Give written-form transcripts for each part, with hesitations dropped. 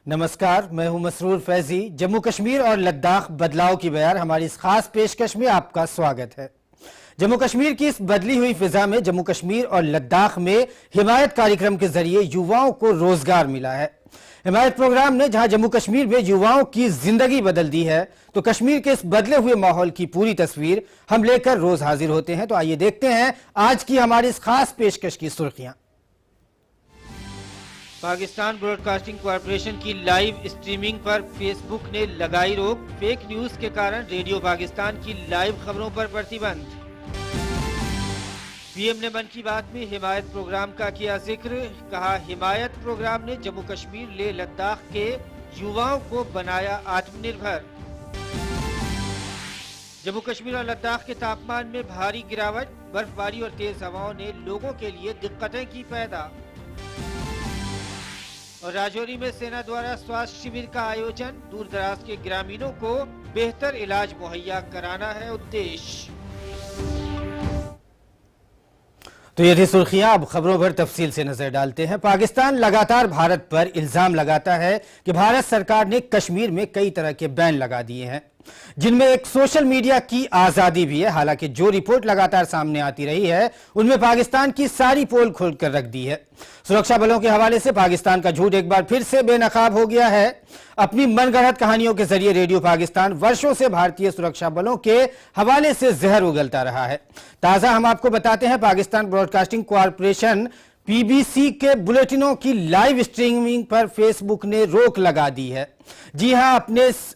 नमस्कार, मैं हूं मसरूर फैजी। जम्मू कश्मीर और लद्दाख बदलाव की बयार हमारी इस खास पेशकश में आपका स्वागत है। जम्मू कश्मीर की इस बदली हुई फिजा में जम्मू कश्मीर और लद्दाख में हिमायत कार्यक्रम के जरिए युवाओं को रोजगार मिला है। हिमायत प्रोग्राम ने जहां जम्मू कश्मीर में युवाओं की जिंदगी बदल दी है, तो कश्मीर के इस बदले हुए माहौल की पूरी तस्वीर हम लेकर रोज हाजिर होते हैं। तो आइए देखते हैं आज की हमारी इस खास पेशकश की सुर्खियां। पाकिस्तान ब्रॉडकास्टिंग कॉरपोरेशन की लाइव स्ट्रीमिंग पर फेसबुक ने लगाई रोक। फेक न्यूज के कारण रेडियो पाकिस्तान की लाइव खबरों पर प्रतिबंध। पीएम ने मन की बात में हिमायत प्रोग्राम का किया जिक्र। कहा, हिमायत प्रोग्राम ने जम्मू कश्मीर ले लद्दाख के युवाओं को बनाया आत्मनिर्भर। जम्मू कश्मीर और लद्दाख के तापमान में भारी गिरावट। बर्फबारी और तेज हवाओं ने लोगों के लिए दिक्कतें की पैदा। और राजौरी में सेना द्वारा स्वास्थ्य शिविर का आयोजन। दूर दराज के ग्रामीणों को बेहतर इलाज मुहैया कराना है उद्देश्य। तो ये थी सुर्खियां। अब खबरों पर तफसील से नजर डालते हैं। पाकिस्तान लगातार भारत पर इल्जाम लगाता है कि भारत सरकार ने कश्मीर में कई तरह के बैन लगा दिए हैं, जिनमें एक सोशल मीडिया की आजादी भी है। हालांकि जो रिपोर्ट लगातार सामने आती रही है, उनमें पाकिस्तान की सारी पोल खोलकर रख दी है। सुरक्षा बलों के हवाले से पाकिस्तान का झूठ एक बार फिर से बेनकाब हो गया है। अपनी मनगढ़ंत कहानियों के जरिए रेडियो पाकिस्तान वर्षों से भारतीय सुरक्षा बलों के हवाले से जहर उगलता रहा है। ताजा हम आपको बताते हैं, पाकिस्तान ब्रॉडकास्टिंग कॉरपोरेशन पीबीसी के बुलेटिनों की लाइव स्ट्रीमिंग पर फेसबुक ने रोक लगा दी है। जी हां,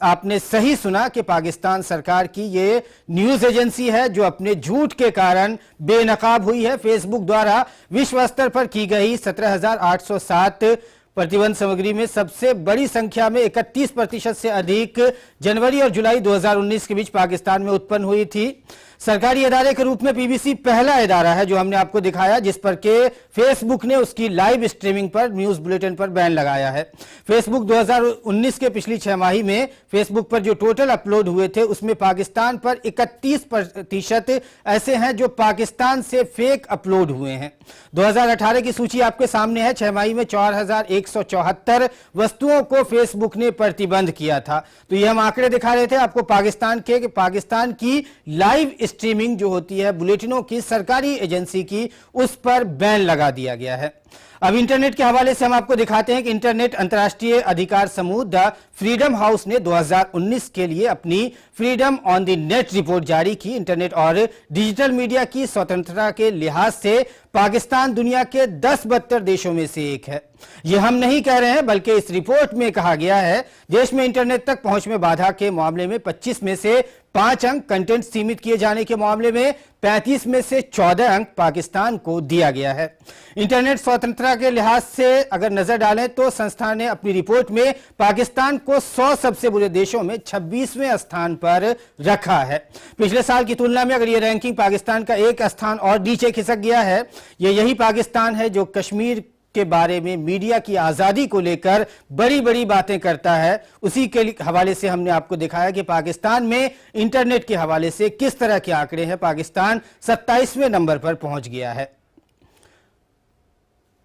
आपने सही सुना कि पाकिस्तान सरकार की ये न्यूज एजेंसी है जो अपने झूठ के कारण बेनकाब हुई है। फेसबुक द्वारा विश्व स्तर पर की गई 17,807 प्रतिबंध सामग्री में सबसे बड़ी संख्या में 31% से अधिक जनवरी और जुलाई 2019 के बीच पाकिस्तान में उत्पन्न हुई थी। सरकारी इदारे के रूप में पीबीसी पहला इदारा है जो हमने आपको दिखाया जिस पर के फेसबुक ने उसकी लाइव स्ट्रीमिंग पर न्यूज बुलेटिन पर बैन लगाया है। फेसबुक 2019 के पिछली 6 माही में फेसबुक पर जो टोटल अपलोड हुए थे, उसमें पाकिस्तान पर 31% ऐसे हैं जो पाकिस्तान से फेक अपलोड हुए हैं। 2018 की सूची आपके सामने है। 6 माही में 4,174 वस्तुओं को फेसबुक ने प्रतिबंध किया था। तो ये हम आंकड़े दिखा रहे थे आपको पाकिस्तान के, कि पाकिस्तान की लाइव स्ट्रीमिंग जो होती है बुलेटिनों की सरकारी एजेंसी की, उस पर बैन लगा दिया गया है। अब इंटरनेट के हवाले से हम आपको दिखाते हैं कि इंटरनेट अंतर्राष्ट्रीय अधिकार समूह द फ्रीडम हाउस ने 2019 के लिए अपनी freedom on the net report जारी की। इंटरनेट और डिजिटल मीडिया की स्वतंत्रता के लिहाज से पाकिस्तान दुनिया के 10 बदतर देशों में से एक है। यह हम नहीं कह रहे हैं, बल्कि इस रिपोर्ट में कहा गया है देश में इंटरनेट तक पहुंच में बाधा के मामले में 25 में से 5 अंक, कंटेंट सीमित किए जाने के मामले में 35 में से 14 अंक पाकिस्तान को दिया गया है। इंटरनेट स्वतंत्रता के लिहाज से अगर नजर डालें तो संस्था ने अपनी रिपोर्ट में पाकिस्तान को 100 सबसे बुरे देशों में 26वें स्थान पर रखा है। पिछले साल की तुलना में अगर ये रैंकिंग पाकिस्तान का एक स्थान और नीचे खिसक गया है। ये यही पाकिस्तान है जो कश्मीर के बारे में मीडिया की आजादी को लेकर बड़ी बड़ी बातें करता है। उसी के हवाले से हमने आपको दिखाया कि पाकिस्तान में इंटरनेट के हवाले से किस तरह के आंकड़े हैं। पाकिस्तान 27वें नंबर पर पहुंच गया है।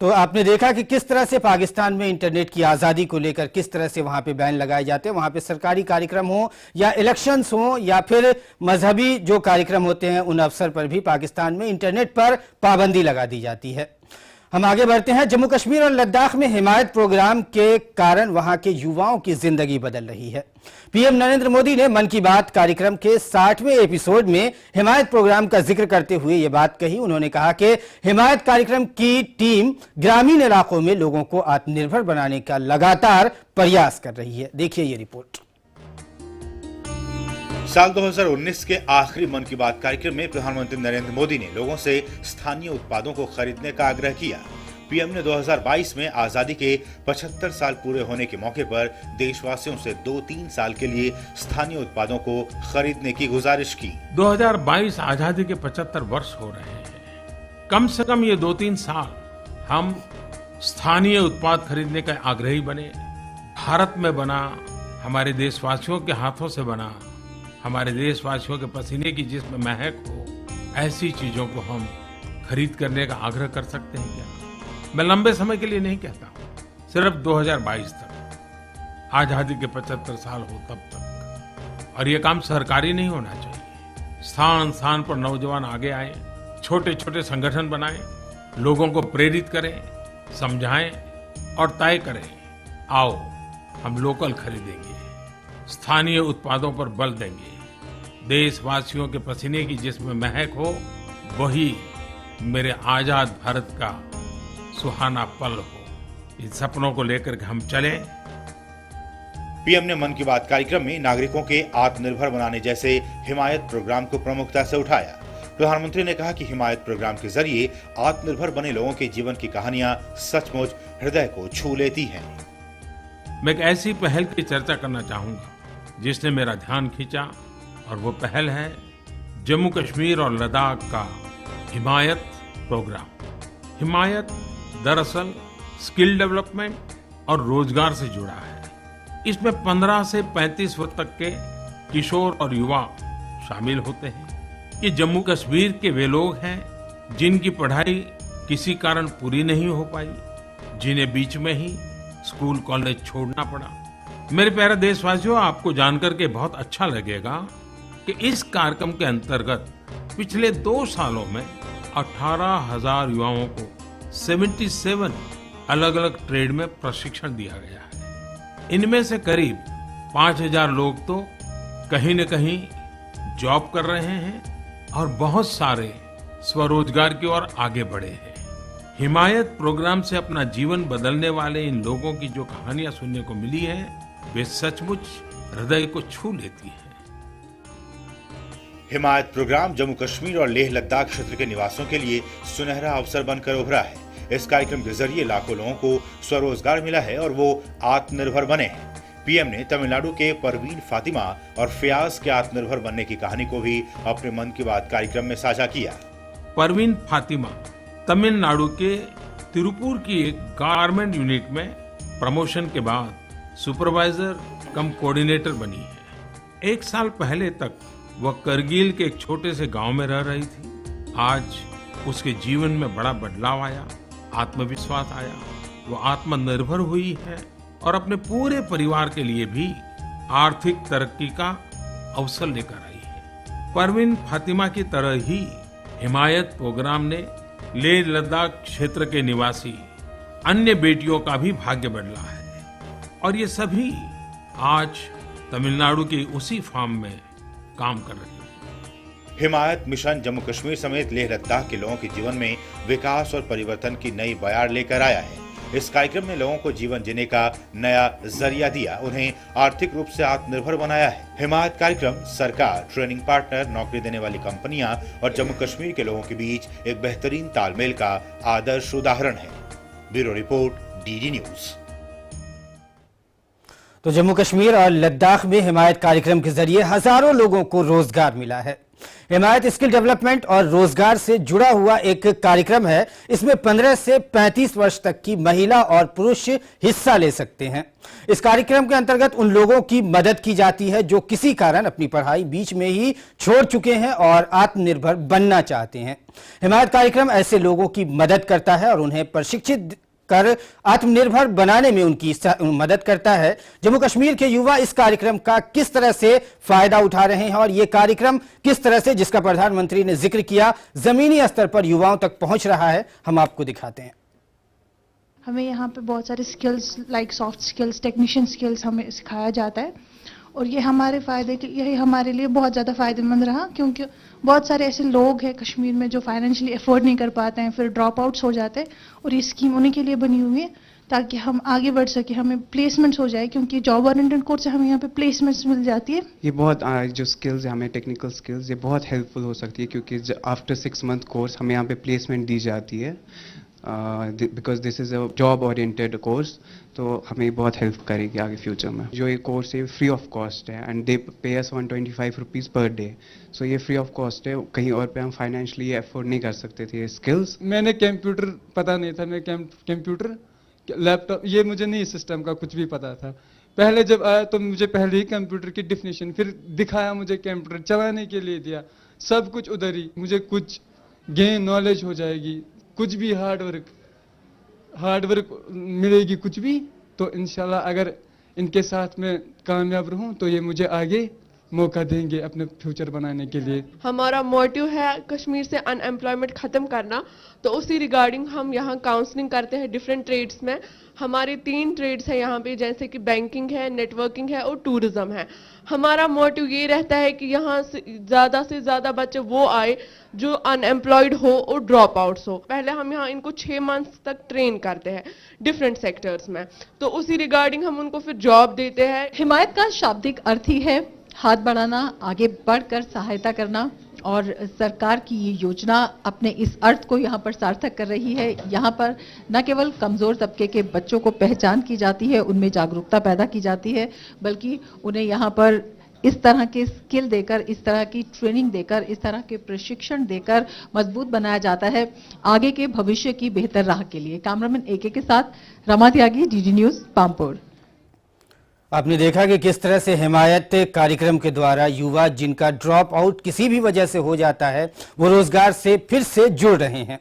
तो आपने देखा कि किस तरह से पाकिस्तान में इंटरनेट की आजादी को लेकर किस तरह से वहां पे बैन लगाए जाते हैं। वहां पे सरकारी कार्यक्रम हो या इलेक्शंस हो या फिर मजहबी जो कार्यक्रम होते हैं, उन अवसर पर भी पाकिस्तान में इंटरनेट पर पाबंदी लगा दी जाती है। हम आगे बढ़ते हैं। जम्मू कश्मीर और लद्दाख में हिमायत प्रोग्राम के कारण वहां के युवाओं की जिंदगी बदल रही है। पीएम नरेंद्र मोदी ने मन की बात कार्यक्रम के 60वें एपिसोड में हिमायत प्रोग्राम का जिक्र करते हुए यह बात कही। उन्होंने कहा कि हिमायत कार्यक्रम की टीम ग्रामीण इलाकों में लोगों को आत्मनिर्भर बनाने का लगातार प्रयास कर रही है। देखिए ये रिपोर्ट। साल 2019 के आखिरी मन की बात कार्यक्रम में प्रधानमंत्री नरेंद्र मोदी ने लोगों से स्थानीय उत्पादों को खरीदने का आग्रह किया। पीएम ने 2022 में आजादी के 75 साल पूरे होने के मौके पर देशवासियों से 2-3 साल के लिए स्थानीय उत्पादों को खरीदने की गुजारिश की। 2022 आजादी के 75 वर्ष हो रहे हैं। कम से कम ये 2-3 साल हम स्थानीय उत्पाद खरीदने का आग्रही बने। भारत में बना, हमारे देशवासियों के हाथों से बना, हमारे देशवासियों के पसीने की जिसमें महक हो, ऐसी चीजों को हम खरीद करने का आग्रह कर सकते हैं क्या? मैं लंबे समय के लिए नहीं कहता हूं, सिर्फ 2022 तक। आजादी के 75 साल हो तब तक। और ये काम सरकारी नहीं होना चाहिए। स्थान स्थान पर नौजवान आगे आए, छोटे छोटे संगठन बनाएं, लोगों को प्रेरित करें, समझाएं और तय करें, आओ हम लोकल खरीदेंगे, स्थानीय उत्पादों पर बल देंगे, देशवासियों के पसीने की जिसमें महक हो वही मेरे आजाद भारत का सुहाना पल हो। इन सपनों को लेकर के हम चलें। पीएम ने मन की बात कार्यक्रम में नागरिकों के आत्मनिर्भर बनाने जैसे हिमायत प्रोग्राम को प्रमुखता से उठाया। प्रधानमंत्री ने कहा कि हिमायत प्रोग्राम के जरिए आत्मनिर्भर बने लोगों के जीवन की कहानियां सचमुच हृदय को छू लेती हैं। मैं एक ऐसी पहल की चर्चा करना चाहूंगा जिसने मेरा ध्यान खींचा, और वो पहल है जम्मू कश्मीर और लद्दाख का हिमायत प्रोग्राम। हिमायत दरअसल स्किल डेवलपमेंट और रोजगार से जुड़ा है। इसमें 15 से 35 वर्ष तक के किशोर और युवा शामिल होते हैं। ये जम्मू कश्मीर के वे लोग हैं जिनकी पढ़ाई किसी कारण पूरी नहीं हो पाई, जिन्हें बीच में ही स्कूल कॉलेज छोड़ना पड़ा। मेरे प्यारे देशवासियों, आपको जानकर के बहुत अच्छा लगेगा कि इस कार्यक्रम के अंतर्गत पिछले 2 सालों में 18,000 युवाओं को 77 अलग अलग ट्रेड में प्रशिक्षण दिया गया है। इनमें से करीब 5,000 लोग तो कहीं न कहीं जॉब कर रहे हैं और बहुत सारे स्वरोजगार की ओर आगे बढ़े हैं। हिमायत प्रोग्राम से अपना जीवन बदलने वाले इन लोगों की जो कहानियां सुनने को मिली है, वे सचमुच हृदय को छू लेती हैं। हिमायत प्रोग्राम जम्मू कश्मीर और लेह लद्दाख क्षेत्र के निवासियों के लिए सुनहरा अवसर बनकर उभरा है। इस कार्यक्रम के जरिए लाखों लोगों को स्वरोजगार मिला है और वो आत्मनिर्भर बने हैं। पीएम ने तमिलनाडु के परवीन फातिमा और फयाज के आत्मनिर्भर बनने की कहानी को भी अपने मन की बात कार्यक्रम में साझा किया। परवीन फातिमा तमिलनाडु के तिरुपुर की एक गारमेंट यूनिट में प्रमोशन के बाद सुपरवाइजर कम कोऑर्डिनेटर बनी है। 1 साल पहले तक वह करगिल के एक छोटे से गांव में रह रही थी। आज उसके जीवन में बड़ा बदलाव आया, आत्मविश्वास आया, वो आत्मनिर्भर हुई है और अपने पूरे परिवार के लिए भी आर्थिक तरक्की का अवसर लेकर आई है। परवीन फातिमा की तरह ही हिमायत प्रोग्राम ने लेह लद्दाख क्षेत्र के निवासी अन्य बेटियों का भी भाग्य बदला है और ये सभी आज तमिलनाडु के उसी फार्म में काम कर रहे हैं। हिमायत मिशन जम्मू कश्मीर समेत लेह लद्दाख के लोगों के जीवन में विकास और परिवर्तन की नई बयार लेकर आया है। इस कार्यक्रम ने लोगों को जीवन जीने का नया जरिया दिया, उन्हें आर्थिक रूप से आत्मनिर्भर बनाया है। हिमायत कार्यक्रम सरकार, ट्रेनिंग पार्टनर, नौकरी देने वाली कंपनियां और जम्मू कश्मीर के लोगों के बीच एक बेहतरीन तालमेल का आदर्श उदाहरण है। Bureau report, DD news. तो जम्मू कश्मीर और लद्दाख में हिमायत कार्यक्रम के जरिए हजारों लोगों को रोजगार मिला है। हिमायत स्किल डेवलपमेंट और रोजगार से जुड़ा हुआ एक कार्यक्रम है। इसमें 15 से 35 वर्ष तक की महिला और पुरुष हिस्सा ले सकते हैं। इस कार्यक्रम के अंतर्गत उन लोगों की मदद की जाती है जो किसी कारण अपनी पढ़ाई बीच में ही छोड़ चुके हैं और आत्मनिर्भर बनना चाहते हैं। हिमायत कार्यक्रम ऐसे लोगों की मदद करता है और उन्हें प्रशिक्षित कर आत्मनिर्भर बनाने में उनकी मदद करता है। जम्मू कश्मीर के युवा इस कार्यक्रम का किस तरह से फायदा उठा रहे हैं और ये कार्यक्रम किस तरह से, जिसका प्रधानमंत्री ने जिक्र किया, जमीनी स्तर पर युवाओं तक पहुंच रहा है, हम आपको दिखाते हैं। हमें यहाँ पे बहुत सारे skills like soft skills, technician skills हमें सिखाया जाता है और ये हमारे फायदे के, यही हमारे लिए बहुत ज़्यादा फायदेमंद रहा, क्योंकि बहुत सारे ऐसे लोग हैं कश्मीर में जो फाइनेंशियली अफोर्ड नहीं कर पाते हैं, फिर ड्रॉप आउट्स हो जाते हैं और ये स्कीम उन्हीं के लिए बनी हुई है ताकि हम आगे बढ़ सके, हमें प्लेसमेंट्स हो जाए, क्योंकि जॉब ओरिएंटेड कोर्स से हमें यहाँ पे प्लेसमेंट्स मिल जाती है। ये बहुत जो स्किल्स है हमें टेक्निकल स्किल्स, ये बहुत हेल्पफुल हो सकती है क्योंकि आफ्टर 6 मंथ कोर्स हमें यहाँ पे प्लेसमेंट दी जाती है because this is a job oriented course, तो हमें बहुत हेल्प करेगी आगे फ्यूचर में। जो ये कोर्स है फ्री ऑफ कॉस्ट है एंड दे पे अस 125 रुपीज़ पर डे, सो ये फ्री ऑफ कॉस्ट है, कहीं और पे हम फाइनेंशियली अफोर्ड नहीं कर सकते थे ये स्किल्स। मैंने कंप्यूटर पता नहीं था, मैं कंप्यूटर लैपटॉप ये मुझे नहीं सिस्टम का कुछ भी पता था। पहले जब आया तो मुझे पहले ही कंप्यूटर की डेफिनेशन फिर दिखाया, मुझे कंप्यूटर चलाने के लिए दिया, सब कुछ उधर ही, मुझे कुछ गेन नॉलेज हो जाएगी, कुछ भी हार्ड वर्क मिलेगी कुछ भी, तो इंशाल्लाह अगर इनके साथ में कामयाब रहूं तो ये मुझे आगे मौका देंगे अपने फ्यूचर बनाने के लिए। हमारा मोटिव है कश्मीर से अनएम्प्लॉयमेंट ख़त्म करना, तो उसी रिगार्डिंग हम यहाँ काउंसलिंग करते हैं डिफरेंट ट्रेड्स में। हमारे 3 ट्रेड्स हैं यहाँ पे, जैसे कि बैंकिंग है, नेटवर्किंग है और टूरिज्म है। हमारा मोटिव ये रहता है कि यहाँ से ज़्यादा बच्चे वो आए जो अनएम्प्लॉयड हो और ड्रॉप आउट्स हो। पहले हम यहाँ इनको 6 मंथ्स तक ट्रेन करते हैं डिफरेंट सेक्टर्स में, तो उसी रिगार्डिंग हम उनको फिर जॉब देते हैं। हिमायत का शाब्दिक अर्थ ही है हाथ बढ़ाना, आगे बढ़कर सहायता करना, और सरकार की ये योजना अपने इस अर्थ को यहाँ पर सार्थक कर रही है। यहाँ पर न केवल कमजोर तबके के बच्चों को पहचान की जाती है, उनमें जागरूकता पैदा की जाती है, बल्कि उन्हें यहाँ पर इस तरह के स्किल देकर, इस तरह की ट्रेनिंग देकर, इस तरह के प्रशिक्षण देकर मजबूत बनाया जाता है आगे के भविष्य की बेहतर राह के लिए। कैमरामैन AK के साथ रमा त्यागी, DD न्यूज, पामपुर। आपने देखा कि किस तरह से हिमायत कार्यक्रम के द्वारा युवा जिनका ड्रॉप आउट किसी भी वजह से हो जाता है वो रोजगार से फिर से जुड़ रहे हैं।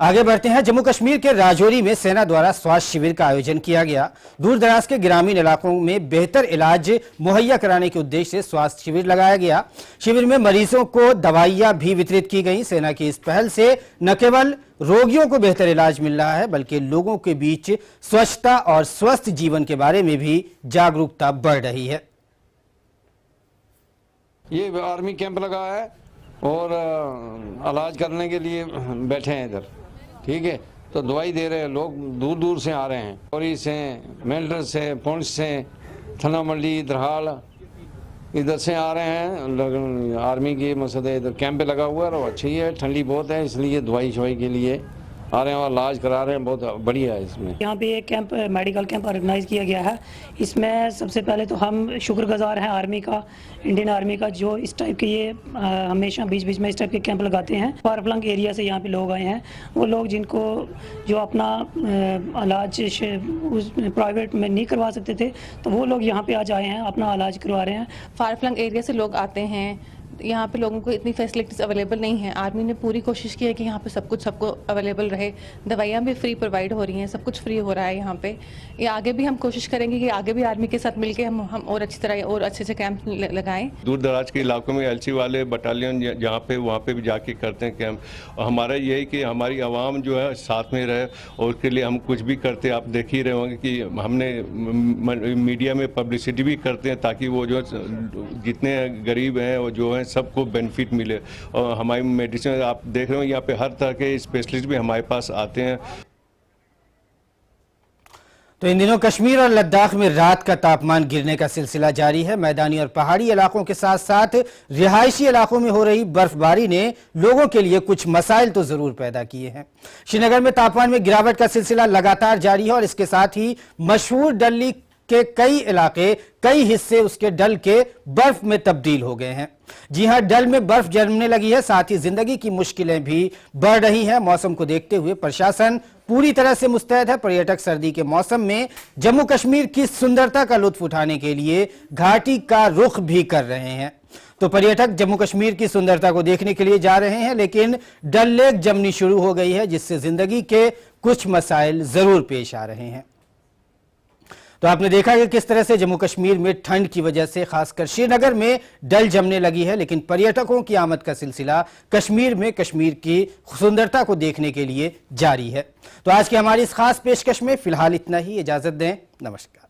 आगे बढ़ते हैं। जम्मू कश्मीर के राजौरी में सेना द्वारा स्वास्थ्य शिविर का आयोजन किया गया। दूर दराज के ग्रामीण इलाकों में बेहतर इलाज मुहैया कराने के उद्देश्य से स्वास्थ्य शिविर लगाया गया। शिविर में मरीजों को दवाइयां भी वितरित की गई। सेना की इस पहल से न केवल रोगियों को बेहतर इलाज मिल रहा है, बल्कि लोगों के बीच स्वच्छता और स्वस्थ जीवन के बारे में भी जागरूकता बढ़ रही है। ये आर्मी कैंप लगा है और इलाज करने के लिए बैठे हैं इधर, ठीक है। तो दवाई दे रहे हैं, लोग दूर दूर से आ रहे हैं, औरी से, मेल्टर से, पुंछ से, थना मंडी, दरहाल, इधर से आ रहे हैं। आर्मी की मकसद है, इधर कैंप पे लगा हुआ है और अच्छी है, ठंडी बहुत है, इसलिए दवाई शवाई के लिए आ रहे हैं और इलाज करा रहे हैं। बहुत बढ़िया है। इसमें यहाँ पे एक कैंप, मेडिकल कैंप ऑर्गेनाइज किया गया है। इसमें सबसे पहले तो हम शुक्रगुजार हैं आर्मी का, इंडियन आर्मी का, जो इस टाइप के ये हमेशा बीच बीच में इस टाइप के कैंप लगाते हैं। फार फ्लंग एरिया से यहाँ पे लोग आए हैं, वो लोग जिनको जो अपना इलाज उस प्राइवेट में नहीं करवा सकते थे, तो वो लोग यहाँ पे आज आए हैं, अपना इलाज करवा रहे हैं। फार फ्लंग एरिया से लोग आते हैं, यहाँ पे लोगों को इतनी फैसिलिटीज़ अवेलेबल नहीं है। आर्मी ने पूरी कोशिश की है कि यहाँ पे सब कुछ सबको अवेलेबल रहे। दवाइयाँ भी फ्री प्रोवाइड हो रही हैं, सब कुछ फ्री हो रहा है यहाँ पे। ये आगे भी हम कोशिश करेंगे कि आगे भी आर्मी के साथ मिलकर हम और अच्छी तरह और अच्छे से कैंप लगाएं। दूर दराज के इलाकों में LC वाले बटालियन जहाँ पे वहाँ पे भी जाके करते हैं कैंप। हमारा यही कि हमारी आवाम जो है साथ में रहे, और उसके लिए हम कुछ भी करते हैं। आप देख ही रहे होंगे कि हमने मीडिया में पब्लिसिटी भी करते हैं, ताकि वो जो जितने गरीब हैं और जो हैं सबको बेनिफिट मिले। और हमारी मेडिसिन आप देख रहे हो, यहाँ पे हर तरह के स्पेशलिस्ट भी हमारे पास आते हैं। तो इन दिनों कश्मीर और लद्दाख में रात का तापमान गिरने का सिलसिला जारी है। मैदानी और पहाड़ी इलाकों के साथ साथ रिहायशी इलाकों में हो रही बर्फबारी ने लोगों के लिए कुछ मसाइल तो जरूर पैदा किए हैं। श्रीनगर में तापमान में गिरावट का सिलसिला लगातार जारी है और इसके साथ ही मशहूर डल लेक के कई इलाके, कई हिस्से उसके डल के बर्फ में तब्दील हो गए हैं। जी हां, डल में बर्फ जमने लगी है, साथ ही जिंदगी की मुश्किलें भी बढ़ रही हैं। मौसम को देखते हुए प्रशासन पूरी तरह से मुस्तैद है। पर्यटक सर्दी के मौसम में जम्मू कश्मीर की सुंदरता का लुत्फ उठाने के लिए घाटी का रुख भी कर रहे हैं। तो पर्यटक जम्मू कश्मीर की सुंदरता को देखने के लिए जा रहे हैं, लेकिन डल लेक जमनी शुरू हो गई है, जिससे जिंदगी के कुछ मसाइल जरूर पेश आ रहे हैं। तो आपने देखा कि किस तरह से जम्मू कश्मीर में ठंड की वजह से खासकर श्रीनगर में डल जमने लगी है, लेकिन पर्यटकों की आमद का सिलसिला कश्मीर में कश्मीर की सुंदरता को देखने के लिए जारी है। तो आज की हमारी इस खास पेशकश में फिलहाल इतना ही। इजाजत दें, नमस्कार।